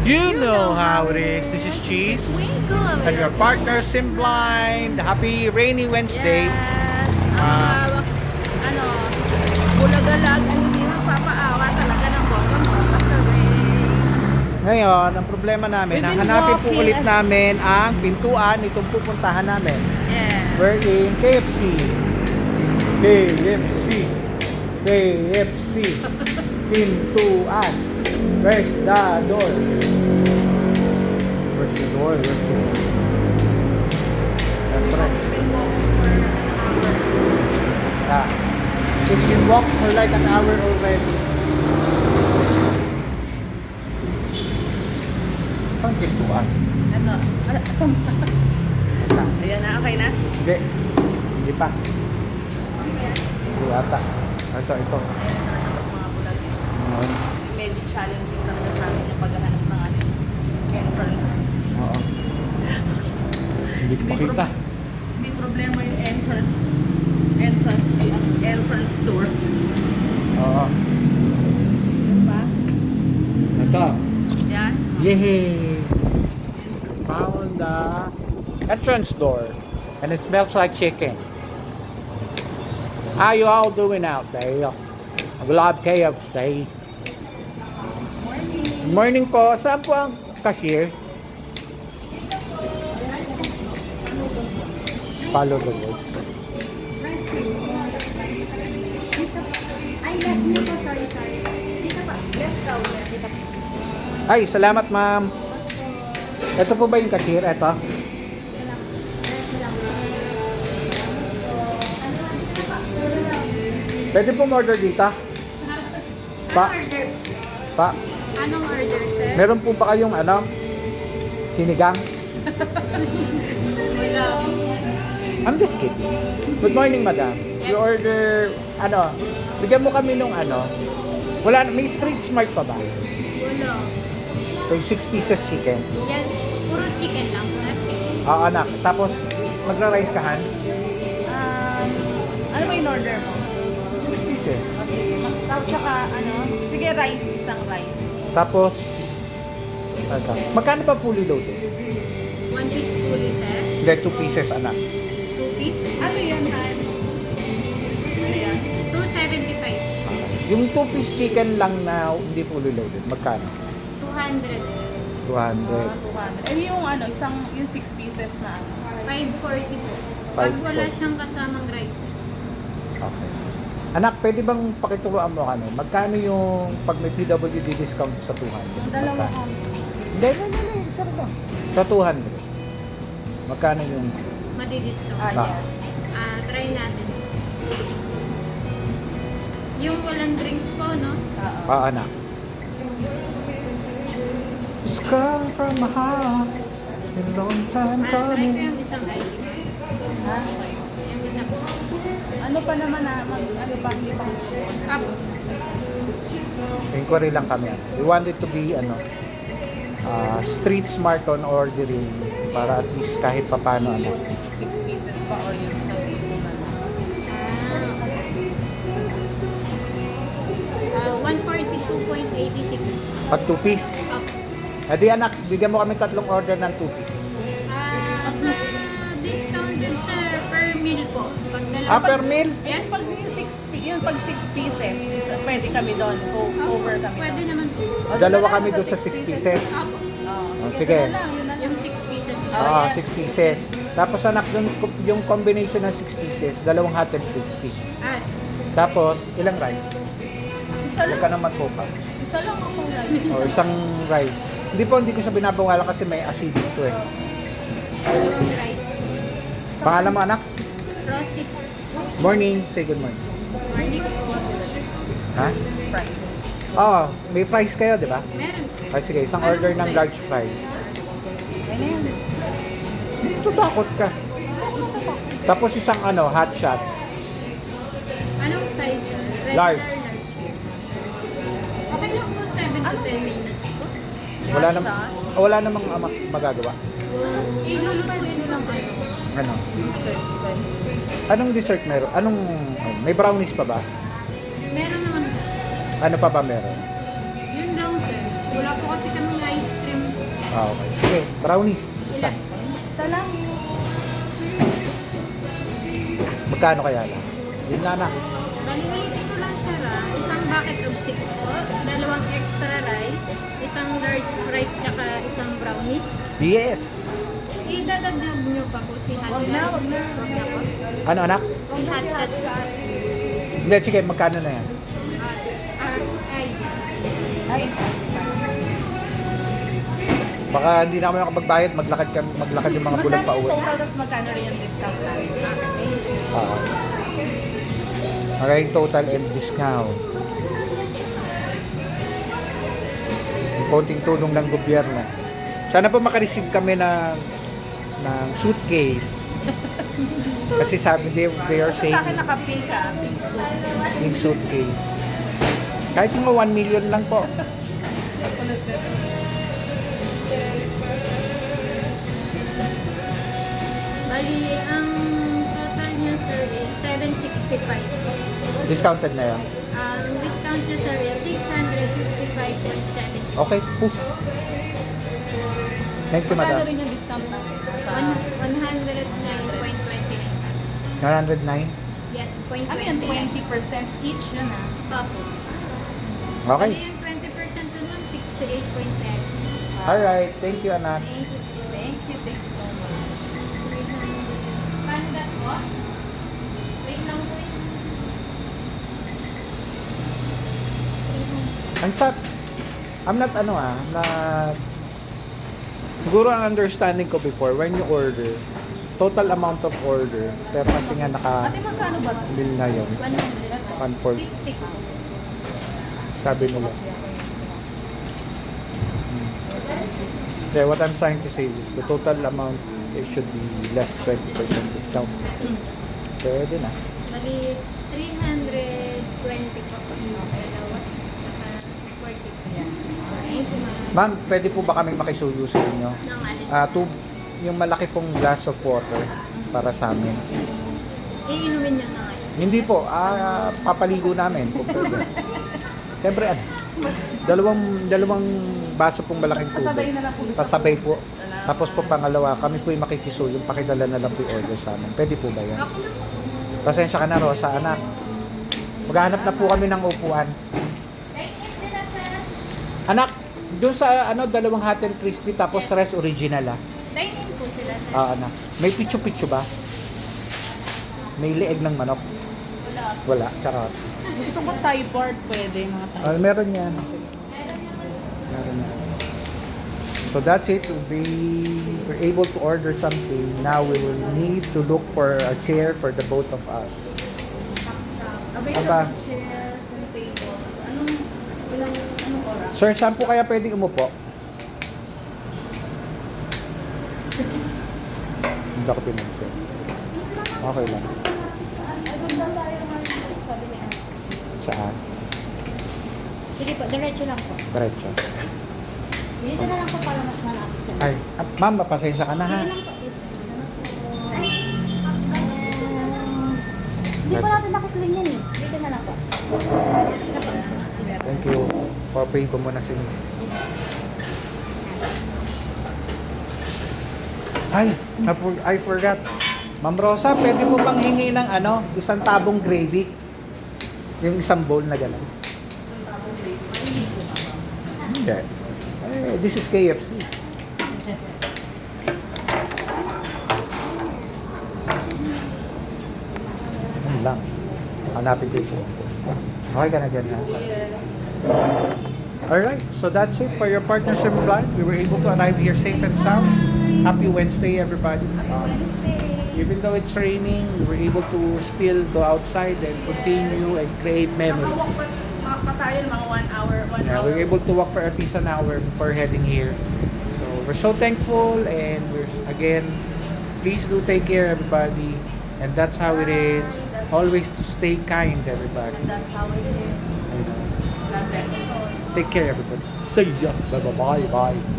You know how it is. This is Cheese and your partner Simblind. Happy rainy Wednesday. Yes. Ano, bulagalag ang hindi magpapaawa talaga ng bonggang-bongga sa rain. Ngayon, ang problema namin, We've been hanapin po walking ulit at- namin ang pintuan itong pupuntahan namin. Yeah. We're in KFC. KFC. KFC. Pintuan. Where's the door? Where's the door? Where's the door? Siyempre. Ah. Since we walked for like an hour already. Ang pintuan. Ano? Asam? Ayan na, okay na? Hindi. Hindi pa. Hindi ata. Ito. Ayan na talaga mga bulag. Oo. Medyo challenging talaga sa amin yung paghahanap ng entrance. Oo. Hindi ko pakita. Hindi problema yung entrance door. Oo. Diba? Ito. Yan. Yay! Found the entrance door. And it smells like chicken. How you all doing out there? I love KFC. Good morning po. Saan po ang cashier? Follow the rules. Ay, left me po. Sorry. Dito pa. Left ka. Dito pa. Ay, salamat ma'am. Ito po ba yung cashier? Ito? Pwede po order dito? Pa? Pa? Anong order, sir? Meron po ba kayong sinigang? Wala. I'm just kidding. Good morning, madam. You order, bigyan mo kami nung wala, may street smart pa ba? Wala. So, 6 pieces chicken. Yan, puro chicken lang, sir. Anak. Tapos, magra-rice ka, Han? Ano ba yung order mo? 6 pieces. Tapos tsaka, sige, rice, isang rice. Tapos, magkano pa fully loaded? 1 piece fully, sir. Hindi, 2 pieces, anak. 2 piece. Ano yan, Han? Ano yan? 275. Yung 2 piece chicken lang na hindi fully loaded, magkano? 200, sir. 200. 200. And yung yung 6 pieces na 540 po. Pag 540. wala siyang kasamang rice. Okay. Anak, pwede bang pakituruan mo magkano yung pag may PWD discount sa 200? Yung dalawa Magkano? kami. Hindi. Isa lang. Sa 200. Magkano yung... Madidiscount. yes. Try natin. Yung walang drinks po, no? anak. It's come from my heart. It's been a long time Try ko coming. yung isang ID. Okay. Yung isang Ano pa naman ano pa hindi pa up. Inquiry lang kami. We want it to be street smart on ordering para at least kahit papano 6 pieces pa or yung Ah, 142.86. pag 2 piece. Up. Edi anak, bigyan mo kami tatlong order ng 2 piece. Sa discount din, sir, per meal po. Pag dalawa. Per meal? Yes, pag yung pag 6 pieces, pwede kami doon, over kami Pwede doon. naman po. Dalawa kami doon sa 6 pieces. Apo. Oh, sige. Yun na lang. Yung 6 pieces. Ah, yes. 6 pieces. Tapos anak, dun, yung combination ng 6 pieces, dalawang hot and crispy. Ah, Tapos, ilang rice? Isa Huwag lang, ka naman coca. isa lang ako lang. O isang rice. Hindi ko siya binabawala kasi may acidic to eh. yung rice. Pangalan mo anak? Rosy. Morning. Say good morning. Morning po. Ha? Price. Oh, may fries kayo, di ba? Meron. Ay sige, isang order ng large fries. Ano yan? Takot ka. Tapos isang hot shots. Anong size, sir? Regular Large. Okay lang po, 7 to 10 minutes po. Wala namang magagawa. Ilulutuin lang Ano? Anong dessert meron? May brownies pa ba? Meron naman po. Ano pa ba meron? Yun lang, sir. Wala po kasi kami ice cream Okay. Sige, brownies. Isa. Isa lang. Magkano kaya lang? Yun na na. Balilitin ko lang siya lang. Isang bucket of 6 po. Dalawang extra rice. Isang large fries tsaka isang brownies. Yes! Idadagdag nyo pa po si Hot Wag na, wag na. Wag na po. Ano anak? Si Hot Shots. Hindi, sige, magkano na yan? Ay. Ay, Baka hindi na kami makapagbayad, maglakad yung mga bulang magkano pa yung uwi. total, tapos magkano rin yung discount natin? Oo. Okay, total and discount. Yung konting tulong ng gobyerno. Sana po makareceive kami ng suitcase. Kasi sabi they are Sa saying akin naka-pink ka. Pink suit. yung suitcase. Kahit mga 1 million lang po. Bali, ang total niya sir is 765. Discounted na yan. Ang discount niya sir is 655.70. Okay, push. Thank you, Magkano madam. rin yung discount natin? Sa... 109.29. 109? Yan, Ano yan? 20% each yun ah. Papo. Okay. Bali, yung 20% dun lang, 68.10. Alright, thank you, anak. Thank you. Thank you so much. Panda po? Wait lang please. Ang sat, I'm not siguro ang understanding ko before, when you order, total amount of order, pero kasi nga Ate, magkano ba? bill na yun, 100. 140, 50. sabi nila. Okay, what I'm trying to say is, the total amount, it should be less 20% discount. Pwede na. Bali, 320 po. Dalawa. Saka 40. Yan. Thank you, ma'am. Ma'am, pwede po ba kaming makisuyo sa inyo? Nang alin. Yung malaki pong glass of water para sa amin. Iinumin niyo na ngayon. Hindi po, papaligo namin kung pwede. Siyempre, dalawang baso pong malaking Pasabay tubig. na lang po. Pasabay po. Tapos po pangalawa, kami po yung makikisuyo, pakidala na lang po yung order sa amin. Pwede po ba yan? Pasensya ka na, Rosa, anak. Maghahanap na po kami ng upuan. Anak, doon sa dalawang hot and crispy tapos rest original Dine-in po sila, sir. anak. May pitcho-pitcho ba? May leeg ng manok? Wala, charot. Gusto ko Thai board, pwede mga Thai. Meron yan. Meron yan. So that's it. We were able to order something. Now we will need to look for a chair for the both of us. Aba. Available chair, some table. Anong oras? Sir, saan po kaya pwedeng umupo? Hindi ako pinansin. Okay lang. Saan? Sige po, diretso lang po. Diretso. Dito na lang po para mas malapit sa Ay, ma'am, mapasensya ka na ha. Hindi po natin nakikling yan eh. Dito na lang po. Thank you. Papayin ko muna si Mrs. Ay, I forgot. Ma'am Rosa, pwede mo bang hingi ng isang tabong gravy? Yung isang bowl na gano'n. Okay. Eh, this is KFC. Ano lang. Hanapin ko yung phone ko. Okay ka na dyan, ha? Alright, so that's it for your partnership plan. We were able to arrive here safe and sound. Happy Wednesday, everybody. Even though it's raining, we were able to still go outside and continue and create memories. Makakatayo mga 1 hour, 1 Yeah, hour. we were able to walk for at least an hour before heading here. So we're so thankful, and again, please do take care, everybody. And that's how it is. Always to stay kind, everybody. And that's how it is. I know. God bless us all. Take care, everybody. See ya. Bye bye bye.